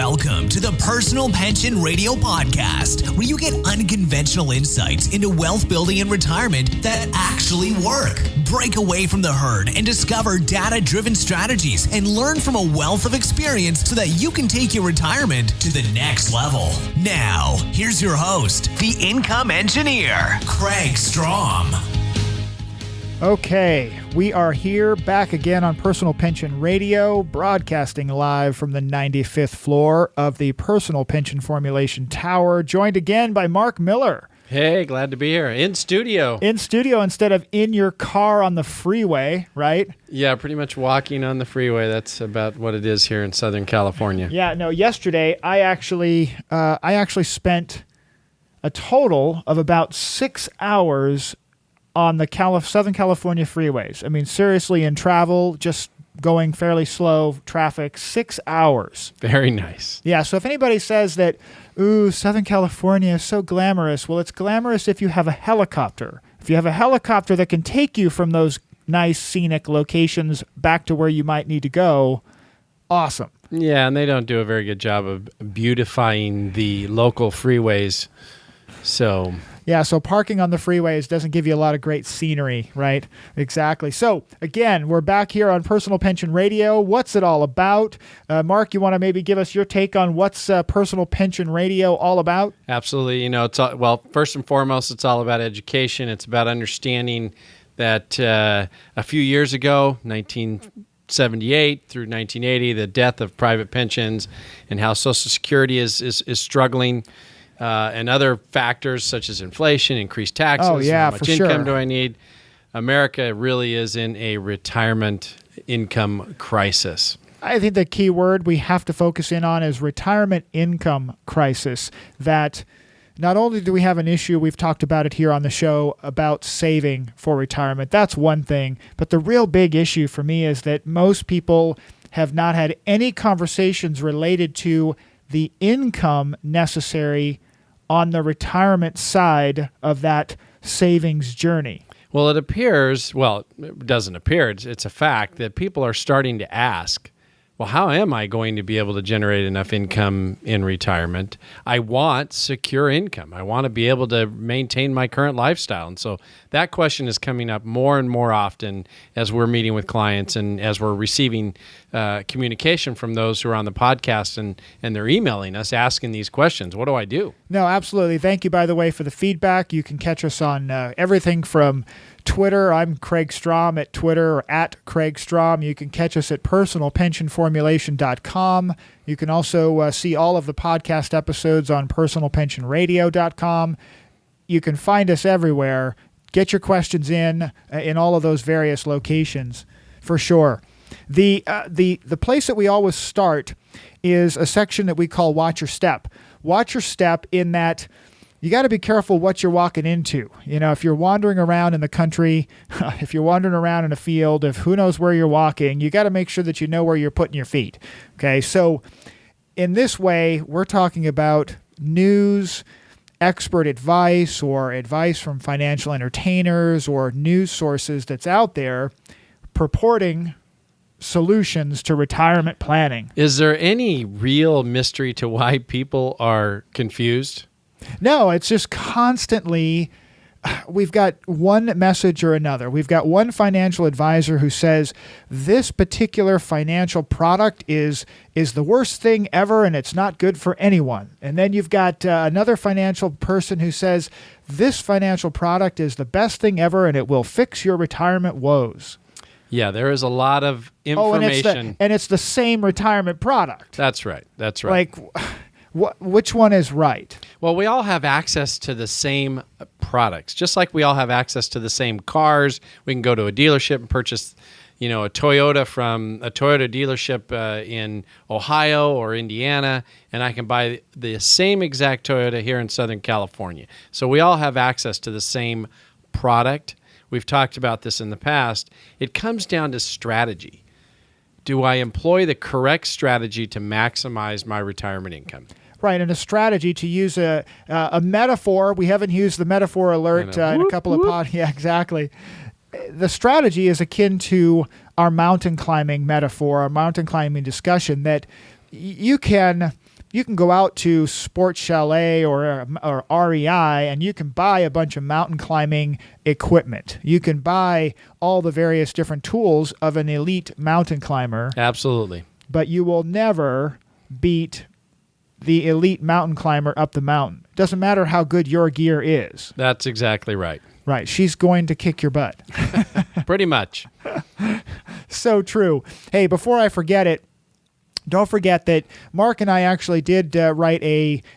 Welcome to the Personal Pension Radio Podcast, where you get unconventional insights into wealth building and retirement that actually work. Break away from the herd and discover data-driven strategies and learn from a wealth of experience so that you can take your retirement to the next level. Now, here's your host, the income engineer, Kraig Strom. Okay, we are here back again on Personal Pension Radio, broadcasting live from the 95th floor of the Personal Pension Formulation Tower, joined again by Marc Miller. Hey, glad to be here. In studio. In studio instead of in your car on the freeway, right? Yeah, pretty much walking on the freeway. That's about what it is here in Southern California. Yeah, no, yesterday I actually spent a total of about 6 hours on the Southern California freeways. I mean, seriously, in travel, just going fairly slow traffic, 6 hours. Very nice. Yeah, so if anybody says that, ooh, Southern California is so glamorous, well, it's glamorous if you have a helicopter. If you have a helicopter that can take you from those nice scenic locations back to where you might need to go, awesome. Yeah, and they don't do a very good job of beautifying the local freeways, so... Yeah, so parking on the freeways doesn't give you a lot of great scenery, right? Exactly. So, again, we're back here on Personal Pension Radio. What's it all about? Marc, you want to maybe give us your take on what's Personal Pension Radio all about? Absolutely. You know, first and foremost, it's all about education. It's about understanding that a few years ago, 1978 through 1980, the death of private pensions and how Social Security is struggling. And other factors such as inflation, increased taxes, how much income do I need? America really is in a retirement income crisis. I think the key word we have to focus in on is retirement income crisis. That not only do we have an issue, we've talked about it here on the show, about saving for retirement. That's one thing. But the real big issue for me is that most people have not had any conversations related to the income necessary on the retirement side of that savings journey. Well, it doesn't appear, it's a fact that people are starting to ask, well, how am I going to be able to generate enough income in retirement? I want secure income. I want to be able to maintain my current lifestyle. And so that question is coming up more and more often as we're meeting with clients and as we're receiving communication from those who are on the podcast and they're emailing us asking these questions. What do I do? No, absolutely. Thank you, by the way, for the feedback. You can catch us on everything from Twitter. I'm Kraig Strom at Twitter, or at Kraig Strom. You can catch us at personalpensionformulation.com. You can also see all of the podcast episodes on personalpensionradio.com. You can find us everywhere. Get your questions in all of those various locations, for sure. The place that we always start is a section that we call Watch Your Step. Watch your step in that you got to be careful what you're walking into. You know, if you're wandering around in the country, if you're wandering around in a field, if who knows where you're walking, you got to make sure that you know where you're putting your feet. Okay, so in this way, we're talking about news, expert advice, or advice from financial entertainers or news sources that's out there purporting solutions to retirement planning. Is there any real mystery to why people are confused? No, it's just constantly, we've got one message or another. We've got one financial advisor who says this particular financial product is the worst thing ever and it's not good for anyone. And then you've got another financial person who says this financial product is the best thing ever and it will fix your retirement woes. Yeah, there is a lot of information. And it's the same retirement product. That's right. Like, which one is right? Well, we all have access to the same products. Just like we all have access to the same cars, we can go to a dealership and purchase, a Toyota from a Toyota dealership in Ohio or Indiana, and I can buy the same exact Toyota here in Southern California. So we all have access to the same product. We've talked about this in the past. It comes down to strategy. Do I employ the correct strategy to maximize my retirement income? Right, and a strategy, to use a metaphor. We haven't used the metaphor alert in a couple of podcasts. Yeah, exactly. The strategy is akin to our mountain climbing metaphor, our mountain climbing discussion, that you can you can go out to Sports Chalet or REI, and you can buy a bunch of mountain climbing equipment. You can buy all the various different tools of an elite mountain climber. Absolutely. But you will never beat the elite mountain climber up the mountain. Doesn't matter how good your gear is. That's exactly right. Right. She's going to kick your butt. Pretty much. So true. Hey, before I forget it, don't forget that Marc and I actually did write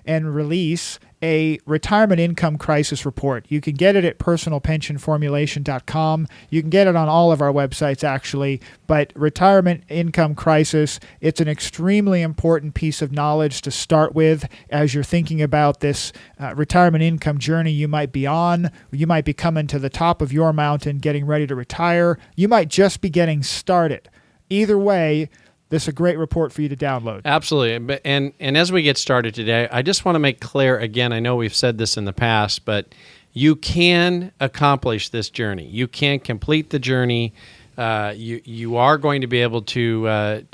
and release a retirement income crisis report. You can get it at personalpensionformulation.com. You can get it on all of our websites, actually. But retirement income crisis, it's an extremely important piece of knowledge to start with as you're thinking about this retirement income journey you might be on. You might be coming to the top of your mountain, getting ready to retire. You might just be getting started. Either way, this is a great report for you to download. Absolutely. And as we get started today, I just want to make clear, again, I know we've said this in the past, but you can accomplish this journey. You can complete the journey. You are going to be able to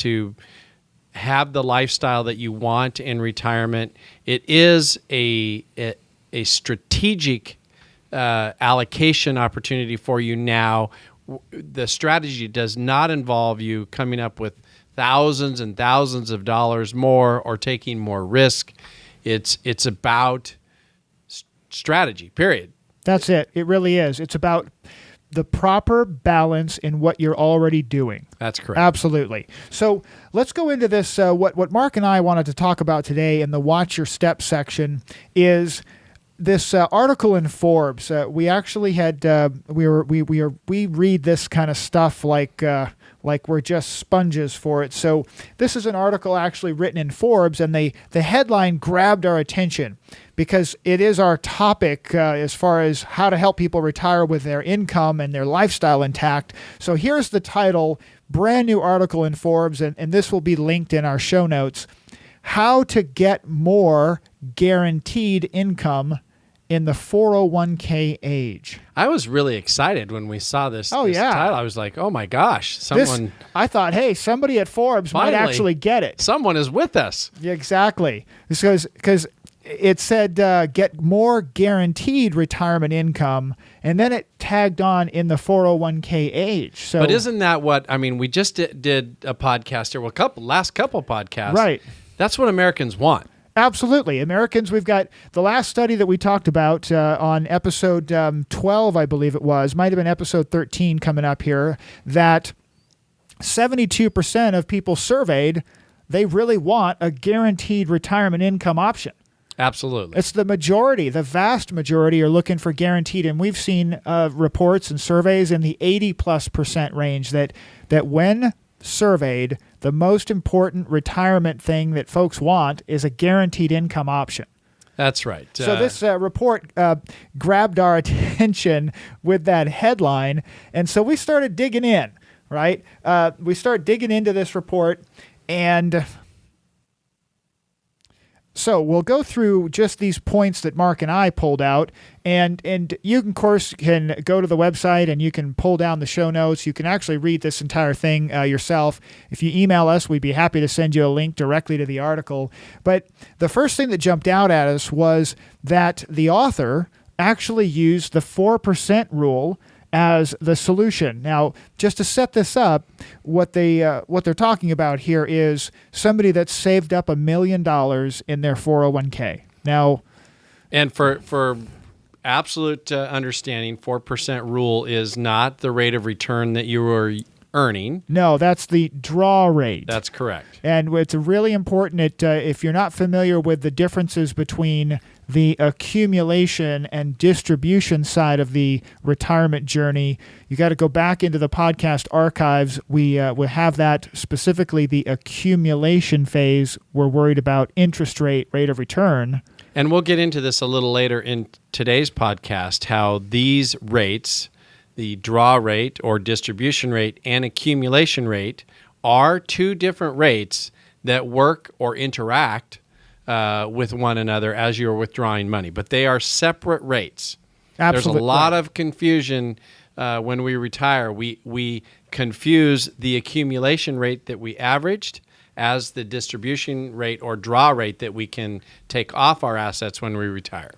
have the lifestyle that you want in retirement. It is a strategic allocation opportunity for you now. The strategy does not involve you coming up with thousands and thousands of dollars more or taking more risk. It's about strategy, period. That's it. It really is. It's about the proper balance in what you're already doing. That's correct. Absolutely. So let's go into this. What Marc and I wanted to talk about today in the Watch Your Steps section is this article in Forbes. We actually had we read this kind of stuff like we're just sponges for it. So this is an article actually written in Forbes, and the headline grabbed our attention because it is our topic as far as how to help people retire with their income and their lifestyle intact. So here's the title, brand new article in Forbes, and this will be linked in our show notes. How to get more guaranteed income in the 401k age. I was really excited when we saw this, this title. I was like, oh my gosh, I thought, hey, somebody at Forbes might actually get it. Someone is with us. Yeah, exactly. Because it said get more guaranteed retirement income, and then it tagged on in the 401k age. So, but isn't that what, I mean, we just did a podcast here, last couple podcasts. Right. That's what Americans want. Absolutely. Americans, we've got the last study that we talked about on episode 12, I believe it was, might have been episode 13 coming up here, that 72% of people surveyed, they really want a guaranteed retirement income option. Absolutely. It's the majority, the vast majority are looking for guaranteed. And we've seen reports and surveys in the 80+% range that when surveyed, the most important retirement thing that folks want is a guaranteed income option. That's right. So this report grabbed our attention with that headline, and so we started digging in, right? We started digging into this report, and so we'll go through just these points that Marc and I pulled out, and you, of course, can go to the website and you can pull down the show notes. You can actually read this entire thing yourself. If you email us, we'd be happy to send you a link directly to the article. But the first thing that jumped out at us was that the author actually used the 4% rule as the solution. Now, just to set this up, what they're talking about here is somebody that's saved up $1 million in their 401k. Now, and for absolute understanding, 4% rule is not the rate of return that you are earning. No, that's the draw rate. That's correct. And it's really important that if you're not familiar with the differences between the accumulation and distribution side of the retirement journey, you got to go back into the podcast archives. We have that, specifically the accumulation phase. We're worried about interest rate of return. And we'll get into this a little later in today's podcast, how these rates, the draw rate or distribution rate and accumulation rate, are two different rates that work or interact with one another as you're withdrawing money. But they are separate rates. Absolutely. There's a lot of confusion when we retire. We confuse the accumulation rate that we averaged as the distribution rate or draw rate that we can take off our assets when we retire.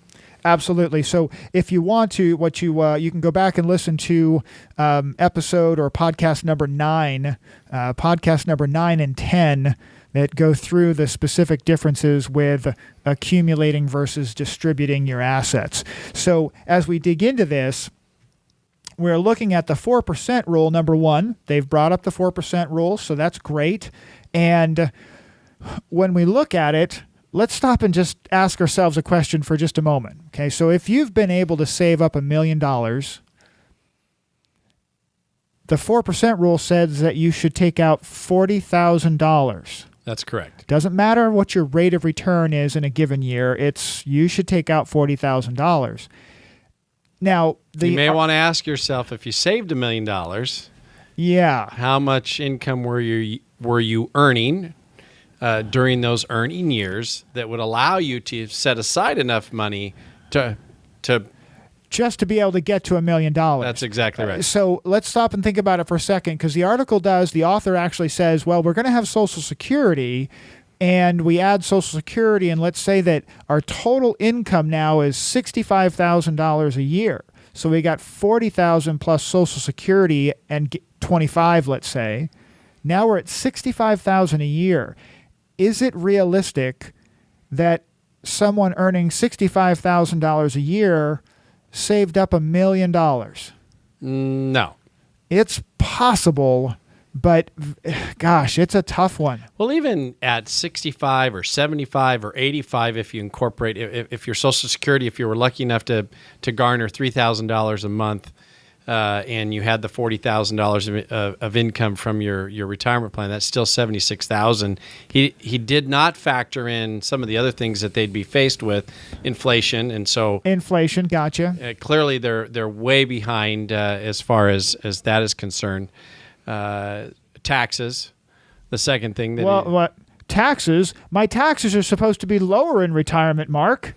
Absolutely. So if you want to, you can go back and listen to episode or podcast number 9 and 10 that go through the specific differences with accumulating versus distributing your assets. So as we dig into this, we're looking at the 4% rule, number one. They've brought up the 4% rule, so that's great. And when we look at it, let's stop and just ask ourselves a question for just a moment. Okay, so if you've been able to save up $1 million, the 4% rule says that you should take out $40,000. That's correct. Doesn't matter what your rate of return is in a given year. You should take out $40,000. Now, you may want to ask yourself, if you saved $1 million, how much income were you earning during those earning years that would allow you to set aside enough money to just to be able to get to $1 million. That's exactly right. So let's stop and think about it for a second, because the author actually says, well, we're going to have Social Security, and we add Social Security, and let's say that our total income now is $65,000 a year. So we got $40,000 plus Social Security and $25,000, let's say. Now we're at $65,000 a year. Is it realistic that someone earning $65,000 a year saved up $1 million? No. It's possible, but gosh, it's a tough one. Well, even at 65 or 75 or 85, if you incorporate, if your Social Security, if you were lucky enough to garner $3,000 a month, and you had the $40,000 of income from your retirement plan, that's still $76,000. He did not factor in some of the other things that they'd be faced with, inflation, and so inflation. Gotcha. Clearly, they're way behind as far as that is concerned. Taxes, the second thing that. What taxes? My taxes are supposed to be lower in retirement, Mark.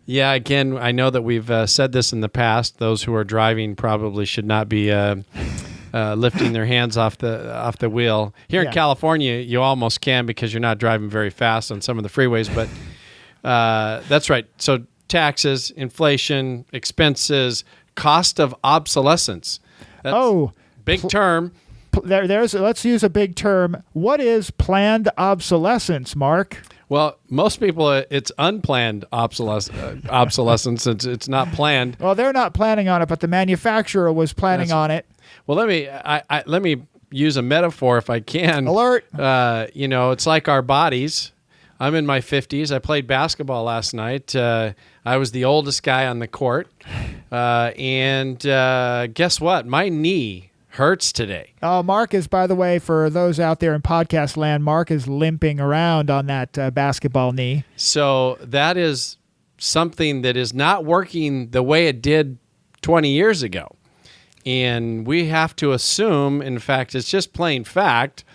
Yeah, again, I know that we've said this in the past. Those who are driving probably should not be lifting their hands off the wheel. Here in California, you almost can because you're not driving very fast on some of the freeways. But that's right. So taxes, inflation, expenses, cost of obsolescence. That's big term. Let's use a big term. What is planned obsolescence, Mark? Well, most people, it's unplanned obsolescence. It's not planned. Well, they're not planning on it, but the manufacturer was planning on it. Well, let me use a metaphor if I can. Alert! It's like our bodies. I'm in my 50s. I played basketball last night. I was the oldest guy on the court, and guess what? My knee hurts today. Mark is, by the way, for those out there in podcast land, Mark is limping around on that basketball knee. So that is something that is not working the way it did 20 years ago. And we have to assume, in fact, it's just plain fact,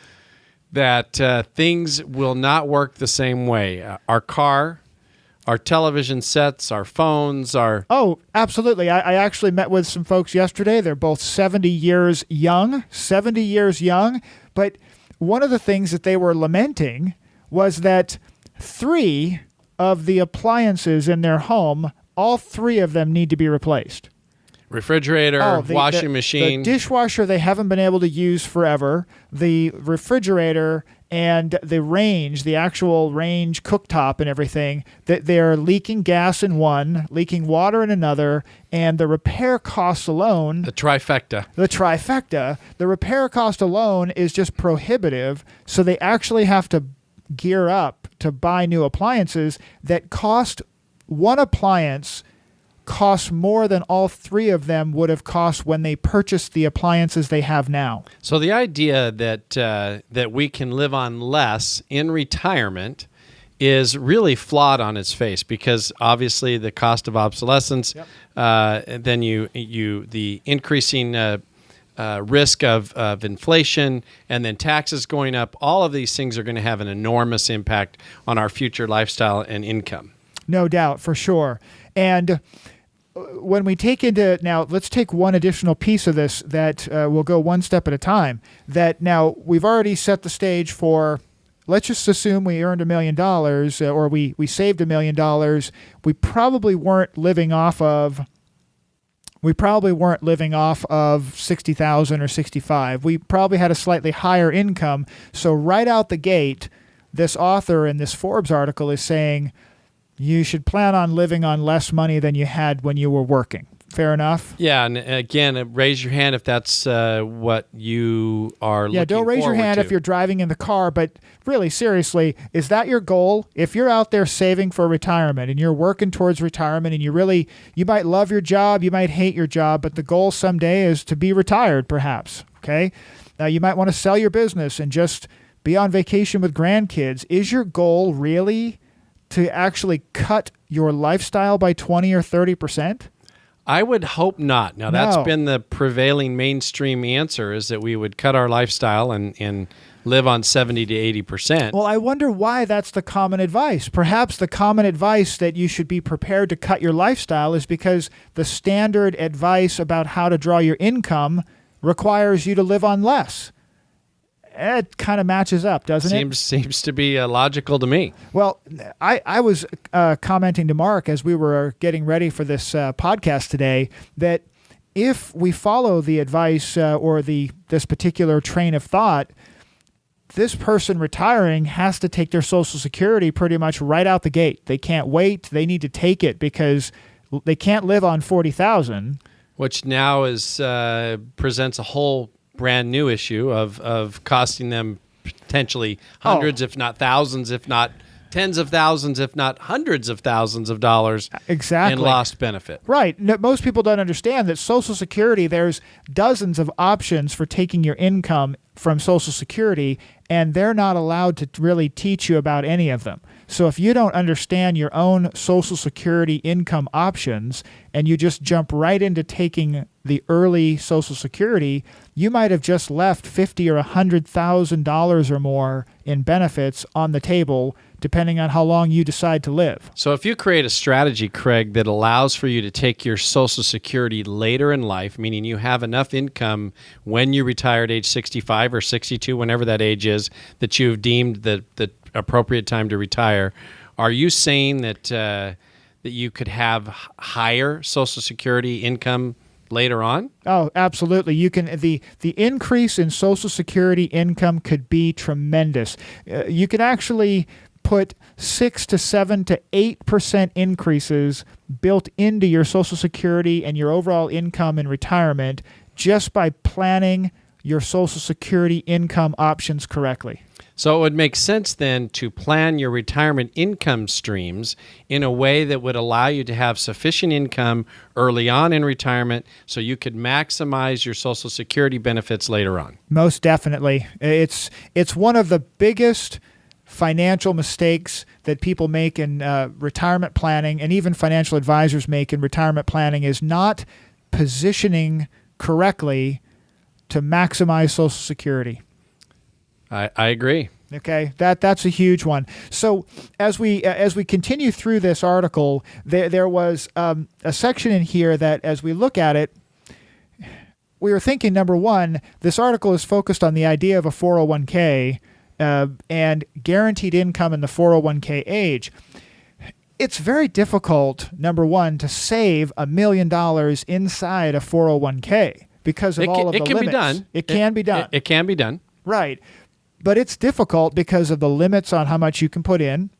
that things will not work the same way. Our car, our television sets, our phones, Oh, absolutely. I actually met with some folks yesterday. They're both 70 years young. But one of the things that they were lamenting was that 3 of the appliances in their home, all 3 of them need to be replaced. Refrigerator, washing machine. The dishwasher they haven't been able to use forever. The refrigerator and the range, the actual range cooktop and everything, that they're leaking gas in one, leaking water in another, and the repair costs alone. The trifecta. The repair cost alone is just prohibitive, so they actually have to gear up to buy new appliances that cost, one appliance costs more than all 3 of them would have cost when they purchased the appliances they have now. So the idea that we can live on less in retirement is really flawed on its face, because obviously the cost of obsolescence, then the increasing risk of inflation, and then taxes going up. All of these things are going to have an enormous impact on our future lifestyle and income. No doubt, for sure. And when we take now, let's take one additional piece of this that we'll go one step at a time. That now we've already set the stage for let's just assume we earned $1 million or we saved $1 million. We probably weren't living off of 60,000 or 65. We probably had a slightly higher income. So right out the gate, this author in this Forbes article is saying you should plan on living on less money than you had when you were working. Fair enough? Yeah, and again, raise your hand if that's what you are looking forward to. Yeah, don't raise your hand if you're driving in the car, but really, seriously, is that your goal? If you're out there saving for retirement and you're working towards retirement and you might love your job, you might hate your job, but the goal someday is to be retired, perhaps, okay? Now, you might want to sell your business and just be on vacation with grandkids. Is your goal really to actually cut your lifestyle by 20 or 30%? I would hope not. Now, that's been the prevailing mainstream answer, is that we would cut our lifestyle and live on 70 to 80%. Well, I wonder why that's the common advice. Perhaps the common advice that you should be prepared to cut your lifestyle is because the standard advice about how to draw your income requires you to live on less. It kind of matches up, doesn't it? Seems to be logical to me. Well, I was commenting to Marc as we were getting ready for this podcast today that if we follow the advice or this particular train of thought, this person retiring has to take their Social Security pretty much right out the gate. They can't wait. They need to take it because they can't live on $40,000. Which now presents a whole brand new issue of costing them potentially hundreds, if not thousands, if not tens of thousands, if not hundreds of thousands of dollars in lost benefit. Right. No, most people don't understand that Social Security, there's dozens of options for taking your income from Social Security, and they're not allowed to really teach you about any of them. So if you don't understand your own Social Security income options and you just jump right into taking the early Social Security, you might have just left $50,000 or $100,000 or more in benefits on the table, depending on how long you decide to live. So if you create a strategy, Kraig, that allows for you to take your Social Security later in life, meaning you have enough income when you retire at age 65 or 62, whenever that age is, that you've deemed the appropriate time to retire, are you saying that you could have higher Social Security income later on? Oh, absolutely. You can. The increase in Social Security income could be tremendous. You can actually put 6 to 7 to 8% increases built into your Social Security and your overall income in retirement just by planning your Social Security income options correctly. So it would make sense then to plan your retirement income streams in a way that would allow you to have sufficient income early on in retirement so you could maximize your Social Security benefits later on. Most definitely. It's one of the biggest financial mistakes that people make in retirement planning, and even financial advisors make in retirement planning, is not positioning correctly to maximize Social Security. I agree. Okay, that's a huge one. So as we continue through this article, there was a section in here that, as we look at it, we were thinking, number one, this article is focused on the idea of a 401k and guaranteed income in the 401k age. It's very difficult, number one, to save $1 million inside a 401k because of all of the limits. It can be done. It can be done. It can be done. Right. But it's difficult because of the limits on how much you can put in.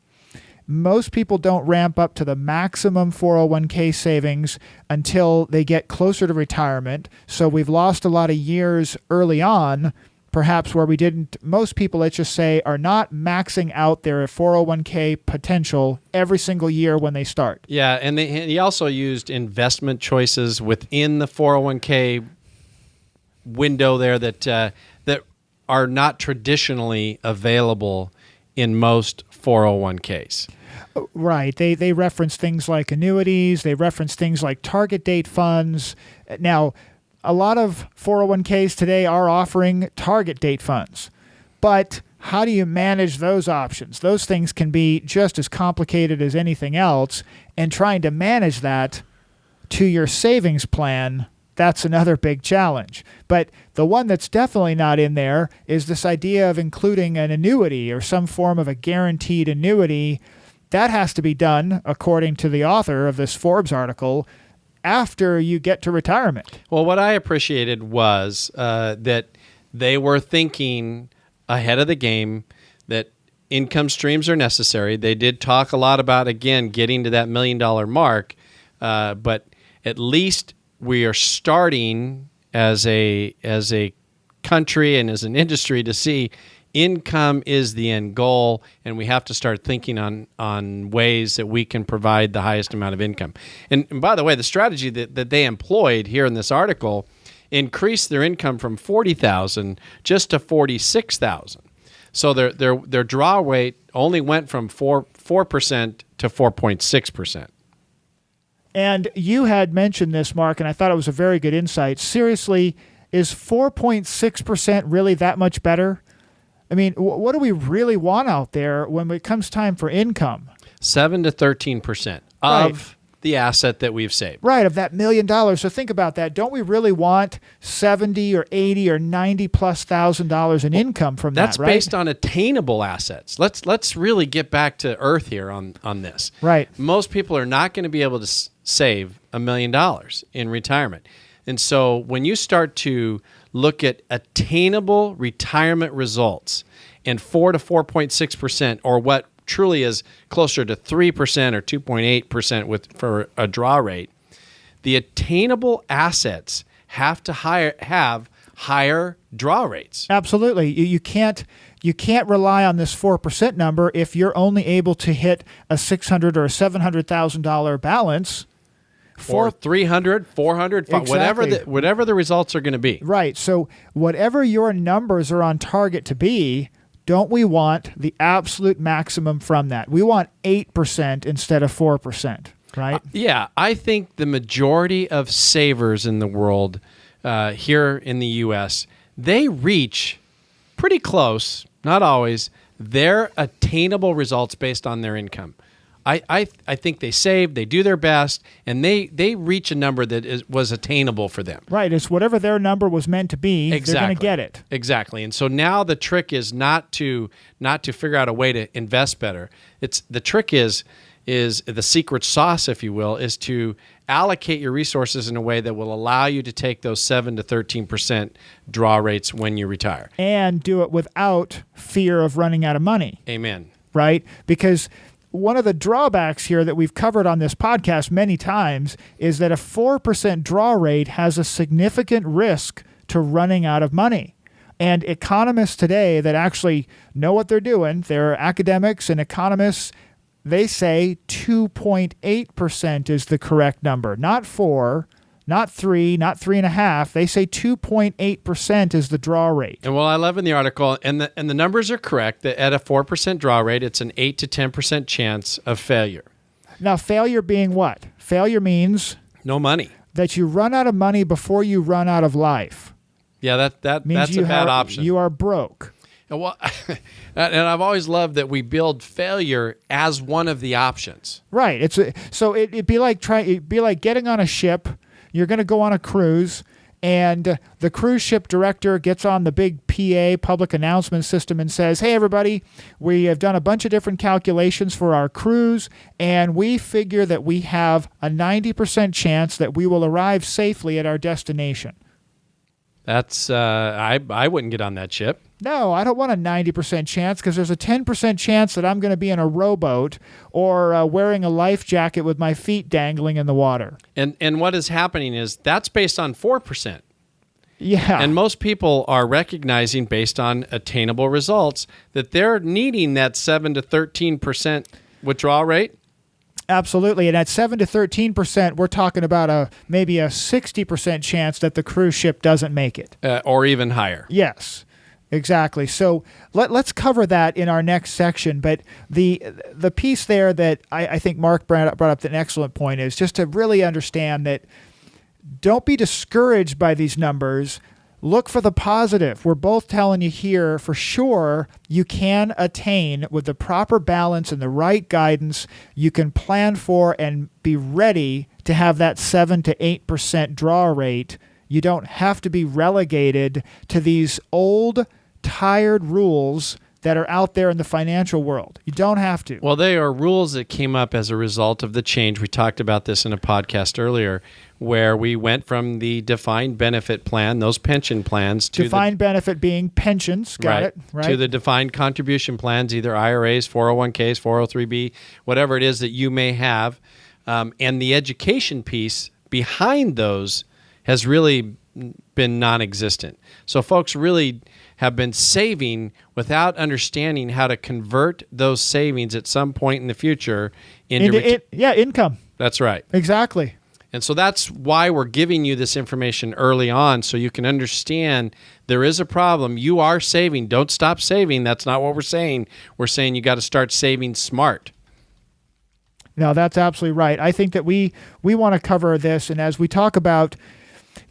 Most people don't ramp up to the maximum 401k savings until they get closer to retirement. So we've lost a lot of years early on, perhaps where we didn't. Most people, let's just say, are not maxing out their 401k potential every single year when they start. Yeah, and he also used investment choices within the 401k window there that are not traditionally available in most 401ks. Right. They reference things like annuities. They reference things like target date funds. Now, a lot of 401ks today are offering target date funds. But how do you manage those options? Those things can be just as complicated as anything else. And trying to manage that to your savings plan, that's another big challenge. But the one that's definitely not in there is this idea of including an annuity or some form of a guaranteed annuity. That has to be done, according to the author of this Forbes article, after you get to retirement. Well, what I appreciated was that they were thinking ahead of the game, that income streams are necessary. They did talk a lot about, again, getting to that $1 million mark, but at least we are starting as a country and as an industry to see income is the end goal, and we have to start thinking on ways that we can provide the highest amount of income. And by the way, the strategy that they employed here in this article increased their income from $40,000 just to $46,000. So their draw rate only went from 4% to 4.6%. And you had mentioned this, Mark, and I thought it was a very good insight. Seriously, is 4.6% really that much better? I mean, what do we really want out there when it comes time for income? 7 to 13% of the asset that we've saved. Right, of that $1 million. So think about that. Don't we really want 70 or 80 or 90 plus $1,000 in income from that, right? That's based on attainable assets. Let's really get back to earth here on this. Right. Most people are not going to be able to save $1 million in retirement. And so when you start to look at attainable retirement results and 4 to 4.6%, or what truly is closer to 3% or 2.8% for a draw rate, the attainable assets have to have higher draw rates. Absolutely. You can't rely on this 4% number if you're only able to hit a $600,000 or a $700,000 balance. Or 300, 400, exactly. whatever the results are going to be. Right. So whatever your numbers are on target to be, don't we want the absolute maximum from that? We want 8% instead of 4%, right? Yeah. I think the majority of savers in the world here in the U.S., they reach pretty close, not always, their attainable results based on their income. I think they save, they do their best, and they reach a number that was attainable for them. Right. It's whatever their number was meant to be, Exactly. They're going to get it. Exactly. And so now the trick is not to figure out a way to invest better. The trick is the secret sauce, if you will, is to allocate your resources in a way that will allow you to take those 7 to 13% draw rates when you retire. And do it without fear of running out of money. Amen. Right? Because one of the drawbacks here that we've covered on this podcast many times is that a 4% draw rate has a significant risk to running out of money. And economists today that actually know what they're doing, they're academics and economists, they say 2.8% is the correct number. Not 4, not 3, not 3.5. They say 2.8% is the draw rate. And what I love in the article, and the numbers are correct, that at a 4% draw rate, it's an 8 to 10% chance of failure. Now, failure being what? Failure means no money. That you run out of money before you run out of life. Yeah, that's a bad option. You are broke. Well, and I've always loved that we build failure as one of the options. Right. It'd be like getting on a ship. You're going to go on a cruise, and the cruise ship director gets on the big PA, public announcement system, and says, "Hey, everybody, we have done a bunch of different calculations for our cruise, and we figure that we have a 90% chance that we will arrive safely at our destination." That's I wouldn't get on that ship. No, I don't want a 90% chance because there's a 10% chance that I'm going to be in a rowboat or wearing a life jacket with my feet dangling in the water. And what is happening is that's based on 4%. Yeah. And most people are recognizing, based on attainable results, that they're needing that 7 to 13% withdrawal rate. Absolutely. And at 7 to 13%, we're talking about maybe a 60% chance that the cruise ship doesn't make it. Or even higher. Yes. Exactly. So let's cover that in our next section. But the piece there that I think Mark brought up an excellent point is just to really understand that don't be discouraged by these numbers. Look for the positive. We're both telling you here for sure you can attain with the proper balance and the right guidance. You can plan for and be ready to have that 7 to 8% draw rate You don't have to be relegated to these old, tired rules that are out there in the financial world. You don't have to. Well, they are rules that came up as a result of the change. We talked about this in a podcast earlier, where we went from the defined benefit plan, those pension plans, to defined benefit being pensions, got it, right? To the defined contribution plans, either IRAs, 401ks, 403b, whatever it is that you may have. And the education piece behind those has really been non-existent. So folks really have been saving without understanding how to convert those savings at some point in the future into income. That's right. Exactly. And so that's why we're giving you this information early on, so you can understand there is a problem. You are saving. Don't stop saving. That's not what we're saying. We're saying you got to start saving smart. No, that's absolutely right. I think that we want to cover this, and as we talk about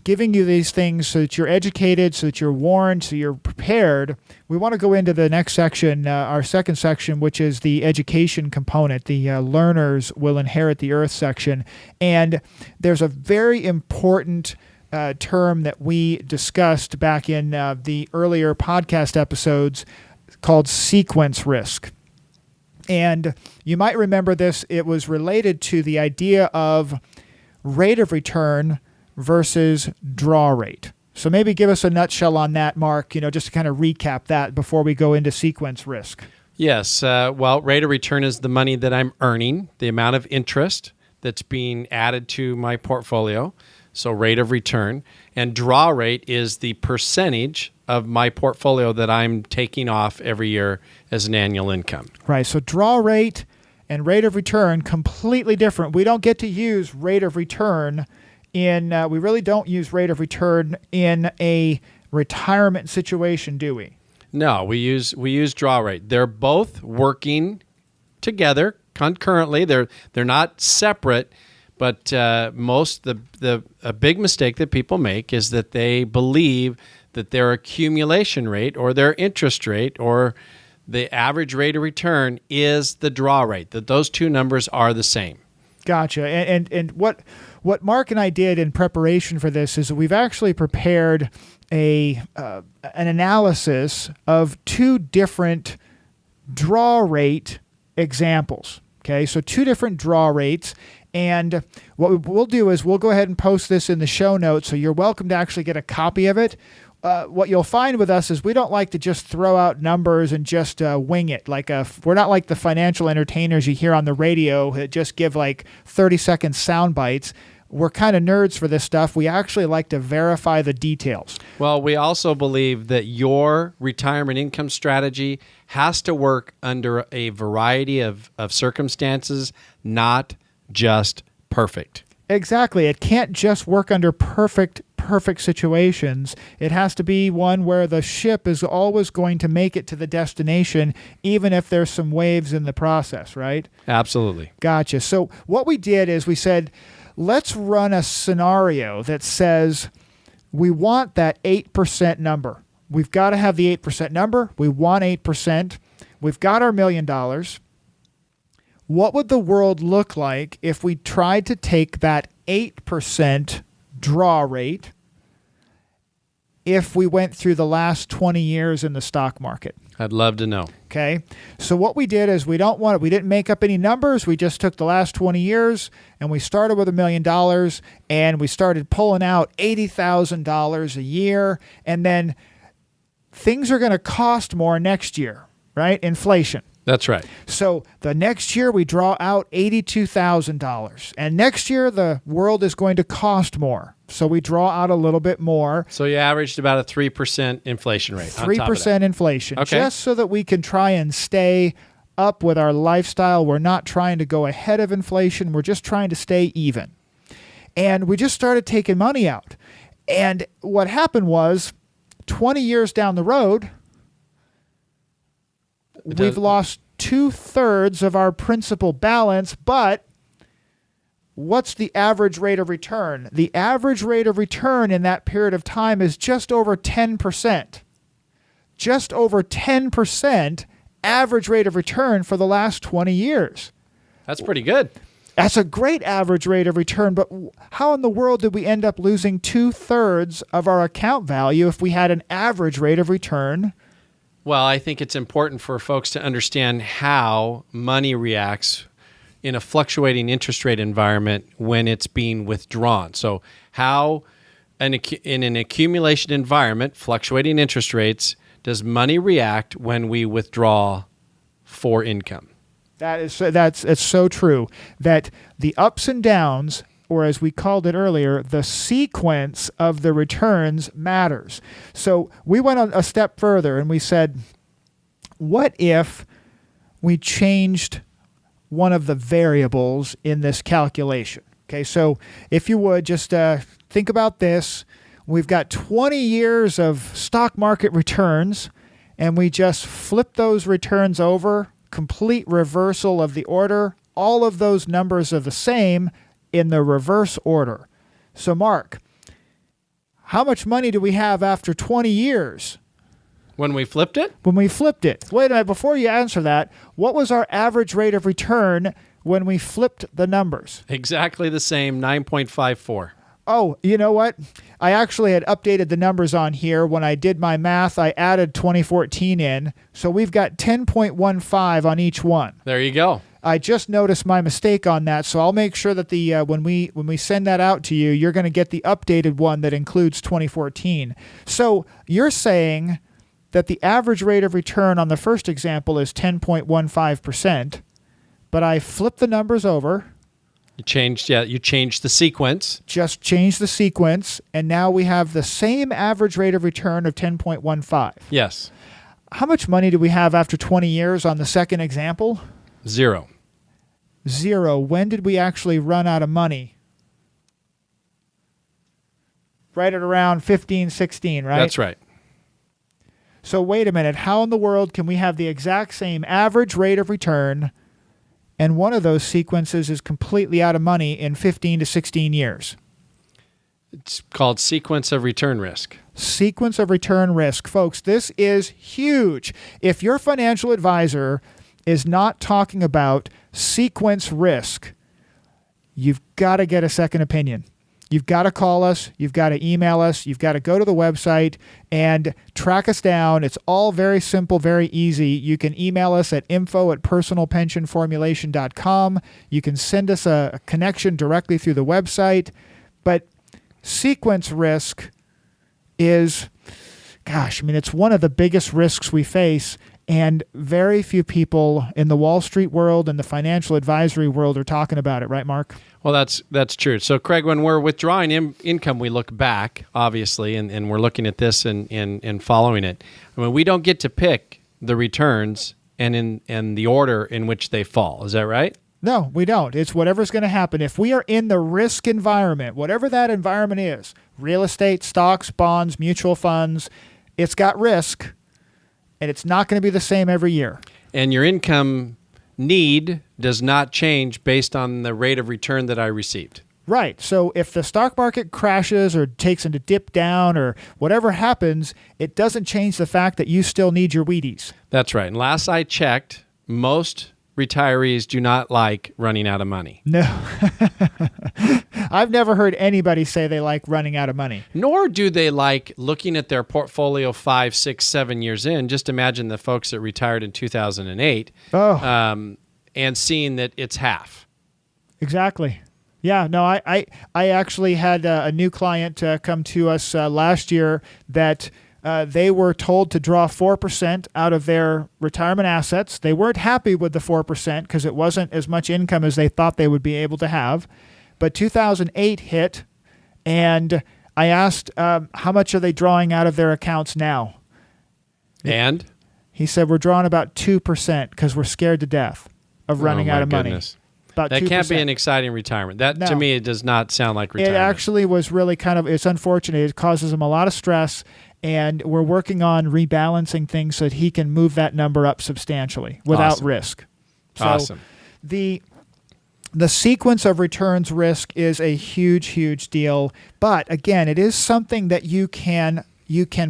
giving you these things so that you're educated, so that you're warned, so you're prepared, we want to go into the next section, our second section, which is the education component, the learners will inherit the earth section. And there's a very important term that we discussed back in the earlier podcast episodes called sequence risk. And you might remember this, it was related to the idea of rate of return versus draw rate. So maybe give us a nutshell on that, Mark, just to kind of recap that before we go into sequence risk. Yes. Well, rate of return is the money that I'm earning, the amount of interest that's being added to my portfolio. So rate of return. And draw rate is the percentage of my portfolio that I'm taking off every year as an annual income. Right. So draw rate and rate of return, completely different. We don't get to use rate of return we really don't use rate of return in a retirement situation, do we? No, we use draw rate. They're both working together concurrently. They're not separate, but a big mistake that people make is that they believe that their accumulation rate or their interest rate or the average rate of return is the draw rate, that those two numbers are the same. Gotcha. And what Mark and I did in preparation for this is we've actually prepared an analysis of two different draw rate examples. Okay, so two different draw rates. And what we'll do is we'll go ahead and post this in the show notes, so you're welcome to actually get a copy of it. What you'll find with us is we don't like to just throw out numbers and just wing it. We're not like the financial entertainers you hear on the radio that just give 30-second sound bites. We're kind of nerds for this stuff. We actually like to verify the details. Well, we also believe that your retirement income strategy has to work under a variety of circumstances, not just perfect. Exactly. It can't just work under perfect situations. It has to be one where the ship is always going to make it to the destination, even if there's some waves in the process, right? Absolutely. Gotcha. So what we did is we said, let's run a scenario that says we want that 8% number. We've got to have the 8% number. We want 8%. We've got our $1 million. What would the world look like if we tried to take that 8% draw rate if we went through the last 20 years in the stock market? I'd love to know. Okay. So what we did is we didn't make up any numbers. We just took the last 20 years and we started with $1 million and we started pulling out $80,000 a year. And then things are going to cost more next year, right? Inflation. That's right. So the next year we draw out $82,000. And next year the world is going to cost more. So we draw out a little bit more. So you averaged about a 3% inflation rate. 3% inflation. Okay. Just so that we can try and stay up with our lifestyle. We're not trying to go ahead of inflation. We're just trying to stay even. And we just started taking money out. And what happened was 20 years down the road, we've lost 2/3 of our principal balance, but what's the average rate of return? The average rate of return in that period of time is just over 10%. Just over 10% average rate of return for the last 20 years. That's pretty good. That's a great average rate of return, but how in the world did we end up losing 2/3 of our account value if we had an average rate of return? Well, I think it's important for folks to understand how money reacts in a fluctuating interest rate environment when it's being withdrawn. So how in an accumulation environment, fluctuating interest rates, does money react when we withdraw for income? It's so true that the ups and downs, or as we called it earlier, the sequence of the returns matters. So we went a step further and we said, what if we changed one of the variables in this calculation? Okay, so if you would just think about this. We've got 20 years of stock market returns, and we just flip those returns over, complete reversal of the order. All of those numbers are the same in the reverse order. So, Mark, how much money do we have after 20 years? When we flipped it? When we flipped it. Wait a minute, before you answer that, what was our average rate of return when we flipped the numbers? Exactly the same, 9.54. Oh, you know what? I actually had updated the numbers on here. When I did my math, I added 2014 in. So we've got 10.15 on each one. There you go. I just noticed my mistake on that, so I'll make sure that the when we send that out to you, you're going to get the updated one that includes 2014. So you're saying that the average rate of return on the first example is 10.15%, but I flipped the numbers over. You changed the sequence. Just changed the sequence, and now we have the same average rate of return of 10.15. Yes. How much money do we have after 20 years on the second example? Zero. When did we actually run out of money? Right at around 15, 16, right? That's right. So wait a minute. How in the world can we have the exact same average rate of return, and one of those sequences is completely out of money in 15 to 16 years? It's called sequence of return risk. Sequence of return risk. Folks, this is huge. If your financial advisor is not talking about sequence risk, you've got to get a second opinion. You've got to call us. You've got to email us. You've got to go to the website and track us down. It's all very simple, very easy. You can email us at info@personalpensionformulation.com. You can send us a connection directly through the website. But sequence risk is, it's one of the biggest risks we face. And very few people in the Wall Street world and the financial advisory world are talking about it, right, Mark? Well, that's true. So, Kraig, when we're withdrawing income, we look back, obviously, and we're looking at this and following it. I mean, we don't get to pick the returns and the order in which they fall. Is that right? No, we don't. It's whatever's going to happen. If we are in the risk environment, whatever that environment is, real estate, stocks, bonds, mutual funds, it's got risk. And it's not going to be the same every year. And your income need does not change based on the rate of return that I received. Right. So if the stock market crashes or takes a dip down or whatever happens, it doesn't change the fact that you still need your Wheaties. That's right. And last I checked, most retirees do not like running out of money. No. I've never heard anybody say they like running out of money. Nor do they like looking at their portfolio 5, 6, 7 years in. Just imagine the folks that retired in 2008 and seeing that it's half. Exactly. Yeah, no, I actually had a new client come to us last year that they were told to draw 4% out of their retirement assets. They weren't happy with the 4% because it wasn't as much income as they thought they would be able to have. But 2008 hit, and I asked, how much are they drawing out of their accounts now? And? He said, we're drawing about 2% because we're scared to death of running out of money. That 2%. Can't be an exciting retirement. That, to me, it does not sound like retirement. It actually was really it's unfortunate. It causes him a lot of stress, and we're working on rebalancing things so that he can move that number up substantially without risk. So awesome. The sequence of returns risk is a huge, huge deal. But again, it is something that you can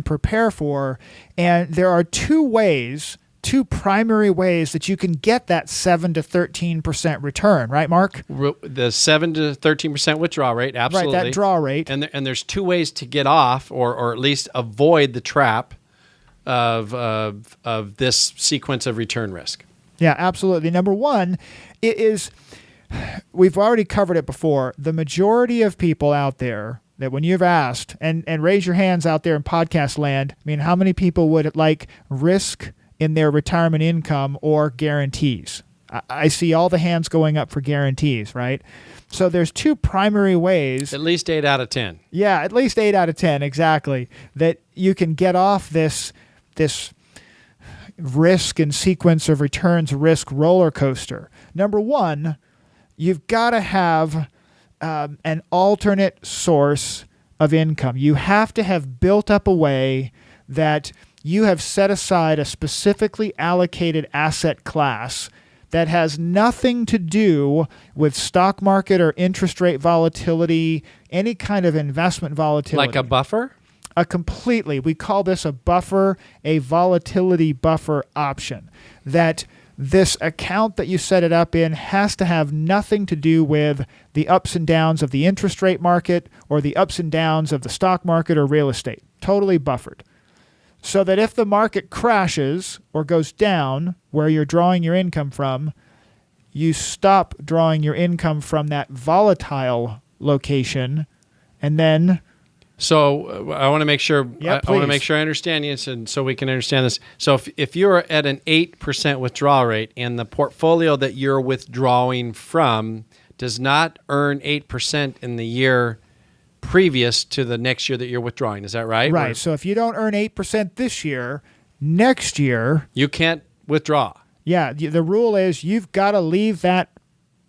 prepare for. And there are two ways two primary ways that you can get that 7 to 13% return, right, Mark? The 7 to 13% withdrawal rate, absolutely. Right, that draw rate. And there's two ways to get off, or at least avoid the trap of this sequence of return risk. Yeah, absolutely. Number one, it is, we've already covered it before, the majority of people out there that when you've asked, and raise your hands out there in podcast land, I mean, how many people would like risk in their retirement income or guarantees? I see all the hands going up for guarantees, right? So there's two primary ways. At least 8 out of 10. Yeah, at least 8 out of 10, exactly, that you can get off this risk and sequence of returns risk roller coaster. Number one, you've got to have an alternate source of income. You have to have built up a way that you have set aside a specifically allocated asset class that has nothing to do with stock market or interest rate volatility, any kind of investment volatility. Like a buffer? Completely. We call this a buffer, a volatility buffer option. That this account that you set it up in has to have nothing to do with the ups and downs of the interest rate market or the ups and downs of the stock market or real estate. Totally buffered. So that if the market crashes or goes down where you're drawing your income from, you stop drawing your income from that volatile location, and then... So I want to make sure Yeah, I want to make sure I understand you, so we can understand this. So if you're at an 8% withdrawal rate and the portfolio that you're withdrawing from does not earn 8% in the year previous to the next year that you're withdrawing, is that right? Right. So if you don't earn 8% this year, next year... You can't withdraw. Yeah. The rule is you've got to leave that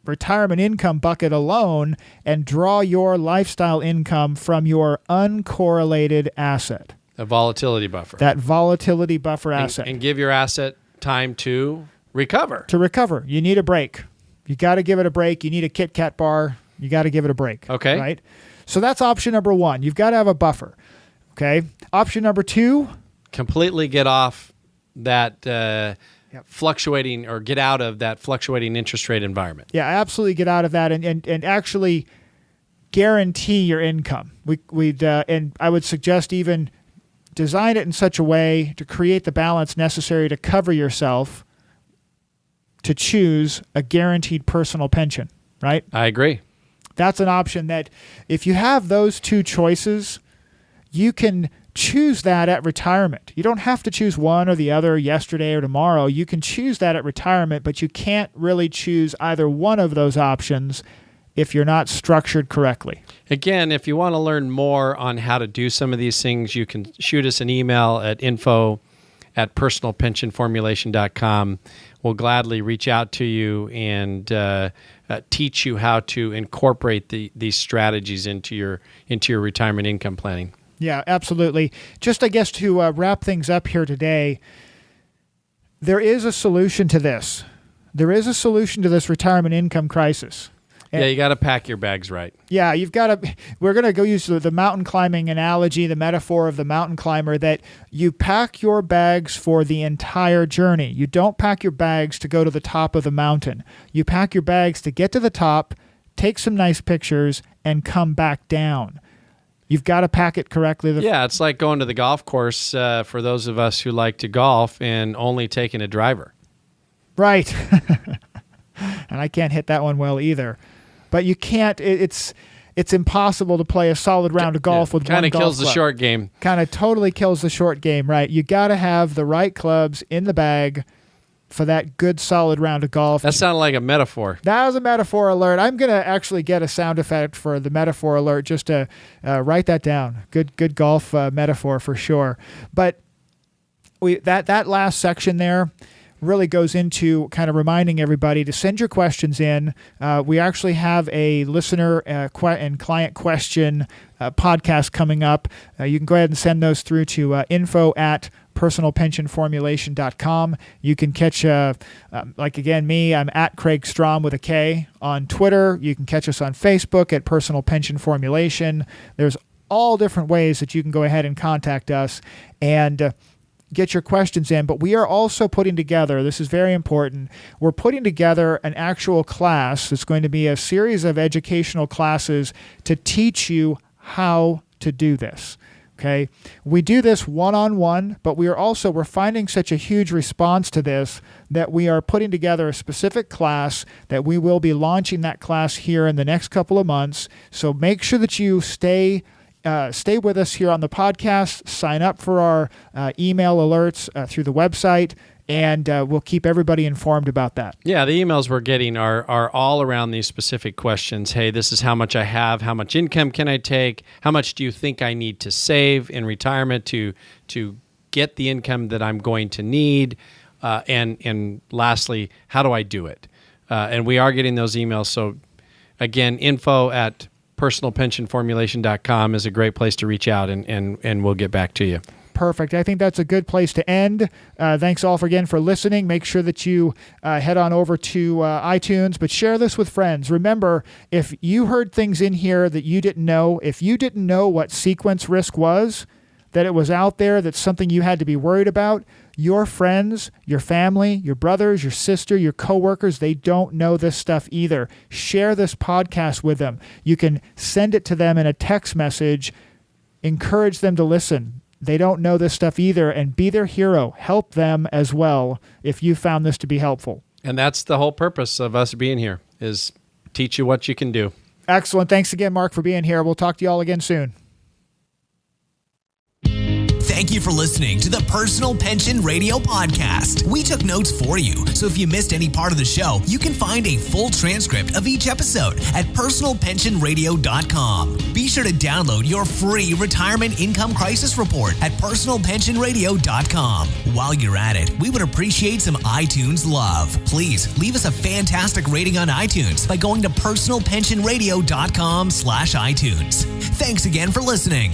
retirement income bucket alone and draw your lifestyle income from your uncorrelated asset. A volatility buffer. That volatility buffer asset. And give your asset time to recover. To recover. You need a break. You got to give it a break. You need a Kit Kat bar. You got to give it a break. Okay. Right? So that's option number one. You've got to have a buffer. Okay. Option number two. Completely get off that fluctuating, or get out of that fluctuating interest rate environment. Yeah, absolutely get out of that and actually guarantee your income. And I would suggest even design it in such a way to create the balance necessary to cover yourself to choose a guaranteed personal pension, right? I agree. That's an option that if you have those two choices, you can choose that at retirement. You don't have to choose one or the other yesterday or tomorrow. You can choose that at retirement, but you can't really choose either one of those options if you're not structured correctly. Again, if you want to learn more on how to do some of these things, you can shoot us an email at info@personalpensionformulation.com. We'll gladly reach out to you and teach you how to incorporate these strategies into your retirement income planning. Yeah, absolutely. Just, I guess, to wrap things up here today, there is a solution to this. There is a solution to this retirement income crisis. Yeah, you got to pack your bags right. Yeah, you've got to. We're going to go use the mountain climbing analogy, the metaphor of the mountain climber, that you pack your bags for the entire journey. You don't pack your bags to go to the top of the mountain. You pack your bags to get to the top, take some nice pictures, and come back down. You've got to pack it correctly. Yeah, it's like going to the golf course for those of us who like to golf and only taking a driver. Right. And I can't hit that one well either. But you can't, it's impossible to play a solid round of golf with one golf club. Kind of kills the short game. Kind of totally kills the short game, right? You got to have the right clubs in the bag for that good solid round of golf. That sounded like a metaphor. That was a metaphor alert. I'm going to actually get a sound effect for the metaphor alert just to write that down. Good golf metaphor for sure. But that last section there really goes into kind of reminding everybody to send your questions in. We actually have a listener and client question podcast coming up. You can go ahead and send those through to info@personalpensionformulation.com. You can catch, like again, me, I'm at Kraig Strom with a K on Twitter. You can catch us on Facebook at Personal Pension Formulation. There's all different ways that you can go ahead and contact us. And get your questions in. But we are also putting together, this is very important, we're putting together an actual class. It's going to be a series of educational classes to teach you how to do this. Okay, we do this one-on-one, but we're finding such a huge response to this that we are putting together a specific class that we will be launching that class here in the next couple of months. So make sure that you stay with us here on the podcast, sign up for our email alerts through the website, and we'll keep everybody informed about that. Yeah, the emails we're getting are all around these specific questions. Hey, this is how much I have. How much income can I take? How much do you think I need to save in retirement to get the income that I'm going to need? And lastly, how do I do it? And we are getting those emails. So again, info@personalpensionformulation.com is a great place to reach out, and we'll get back to you. Perfect. I think that's a good place to end. Thanks all again for listening. Make sure that you head on over to iTunes, but share this with friends. Remember, if you heard things in here that you didn't know, if you didn't know what sequence risk was, that it was out there, that's something you had to be worried about, your friends, your family, your brothers, your sister, your coworkers, they don't know this stuff either. Share this podcast with them. You can send it to them in a text message. Encourage them to listen. They don't know this stuff either, and be their hero. Help them as well if you found this to be helpful. And that's the whole purpose of us being here, is teach you what you can do. Excellent. Thanks again, Marc, for being here. We'll talk to you all again soon. Thank you for listening to the Personal Pension Radio Podcast. We took notes for you, so if you missed any part of the show, you can find a full transcript of each episode at personalpensionradio.com. Be sure to download your free retirement income crisis report at personalpensionradio.com. While you're at it, we would appreciate some iTunes love. Please leave us a fantastic rating on iTunes by going to personalpensionradio.com/iTunes. Thanks again for listening.